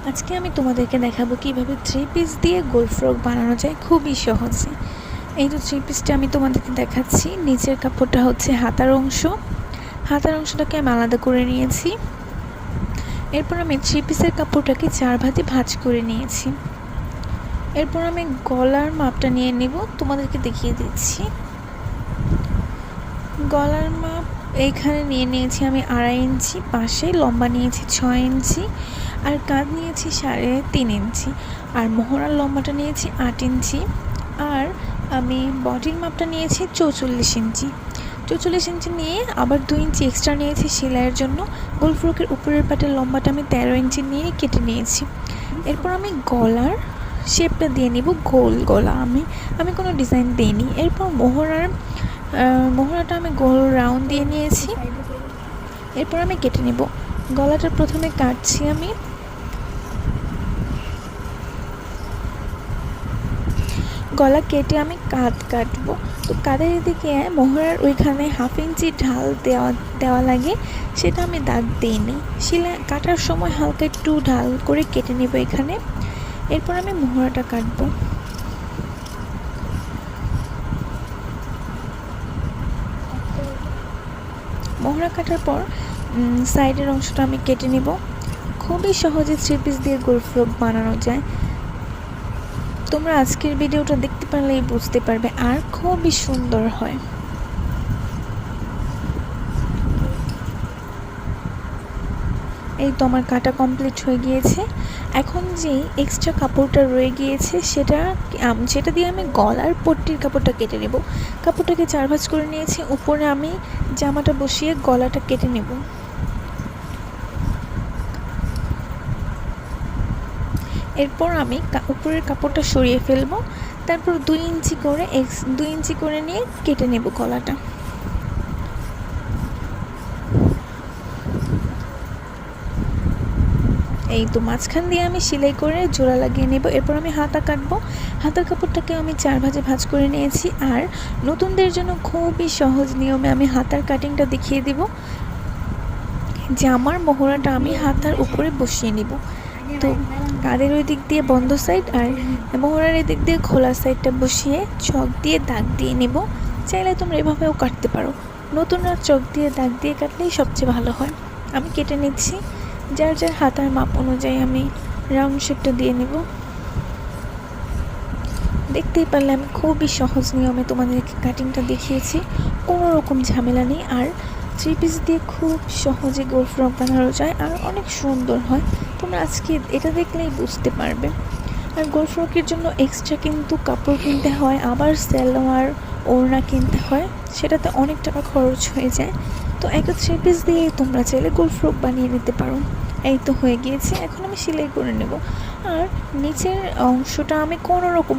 আজকে আমি তোমাদেরকে দেখাবো কিভাবে থ্রি পিস দিয়ে গোল ফ্রক বানানো যায় খুবই সহজে। এই তো থ্রি পিসটা আমি তোমাদেরকে দেখাচ্ছি। নিচের কাপড়টা হচ্ছে হাতার অংশটাকে আমি আলাদা করে নিয়েছি। এরপর আমি থ্রি পিসের কাপড়টাকে 4 ভাঁজে ভাঁজ করে নিয়েছি। এরপর আমি গলার মাপটা নিয়ে নেব, তোমাদেরকে দেখিয়ে দিচ্ছি। গলার মাপ এইখানে নিয়ে নিয়েছি আমি 2.5 ইঞ্চি, পাশে লম্বা নিয়েছি 6 ইঞ্চি, আর কাঁধ নিয়েছি 3.5 ইঞ্চি, আর মোহরার লম্বাটা নিয়েছি 8 ইঞ্চি, আর আমি বডির মাপটা নিয়েছি 44 ইঞ্চি। 44 ইঞ্চি নিয়ে আবার 2 ইঞ্চি এক্সট্রা নিয়েছি সেলাইয়ের জন্য। গোল ফ্রকের উপরের পাটের লম্বাটা আমি 13 ইঞ্চি নিয়ে কেটে নিয়েছি। এরপর আমি গলার শেপটা দিয়ে নিব গোল গলা। আমি কোনো ডিজাইন দিইনি। এরপর মোহরাটা আমি গোল রাউন্ড দিয়ে নিয়েছি। এরপর আমি কেটে নেব। গলাটা প্রথমে কাটছি আমি। গলা কেটে আমি কাঁধ কাটবো। তো কাঁধের এদিকে মোহরার ওইখানে 1/2 ইঞ্চি ঢাল দেওয়া লাগে, সেটা আমি দাগ দিইনি। সেলাই কাটার সময় হালকা একটু ঢাল করে কেটে নেব এখানে। এরপর আমি মোহরাটা কাটবো। মোহরা কাটার পর সাইডের অংশটা আমি কেটে নেব। খুবই সহজে থ্রি পিস দিয়ে গোল ফ্রক বানানো যায়। তোমরা আজকের ভিডিওটা দেখতে পারলেই বুঝতে পারবে, আর খুবই সুন্দর হয়। এই তো আমার কাটা কমপ্লিট হয়ে গিয়েছে। এখন যে এক্সট্রা কাপড়টা রয়ে গিয়েছে সেটা দিয়ে আমি গলার পট্টির কাপড়টা কেটে নেব। কাপড়টাকে 4 ভাঁজ করে নিয়েছি। উপরে আমি জামাটা বসিয়ে গলাটা কেটে নেব। এরপর আমি উপরের কাপড়টা সরিয়ে ফেলবো। তারপর 2 ইঞ্চি করে নিয়ে কেটে নেব গলাটা। এই তো মাঝখান দিয়ে আমি সেলাই করে জোড়া লাগিয়ে নেব। এরপর আমি হাতা কাটবো। হাতার কাপড়টাকে আমি 4 ভাঁজে ভাঁজ করে নিয়েছি। আর নতুনদের জন্য খুবই সহজ নিয়মে আমি হাতার কাটিংটা দেখিয়ে দিব। জামার মোহরাটা আমি হাতার উপরে বসিয়ে নেব। তো কাঁধের ওই দিক দিয়ে বন্ধ সাইড আর মোহরার এই দিক দিয়ে খোলা সাইডটা বসিয়ে চক দিয়ে দাগ দিয়ে নেব। চাইলে তোমরা এভাবেও কাটতে পারো। নতুনরা চক দিয়ে দাগ দিয়ে কাটলেই সবচেয়ে ভালো হয়। আমি কেটে নিচ্ছি। যার যার হাতার মাপ অনুযায়ী আমি রাউন্ড শেপটা দিয়ে নেব। দেখতেই পারলে আমি খুবই সহজ নিয়মে তোমাদেরকে কাটিংটা দেখিয়েছি। কোনো রকম ঝামেলা নেই। আর থ্রি পিস দিয়ে খুব সহজে গোল ফ্রক বানানো যায়, আর অনেক সুন্দর হয়। তোমরা আজকে এটা দেখলেই বুঝতে পারবে। আর গোল ফ্রকের জন্য এক্সট্রা কিন্তু কাপড় কিনতে হয়, আবার সালোয়ার ওড়না কিনতে হয়, সেটাতে অনেক টাকা খরচ হয়ে যায়। তো একটা থ্রি পিস দিয়েই তোমরা চাইলে গোল ফ্রক বানিয়ে নিতে পারো। এই তো হয়ে গিয়েছে। এখন আমি সেলাই করে নেব। আর নিচের অংশটা আমি কোনো রকম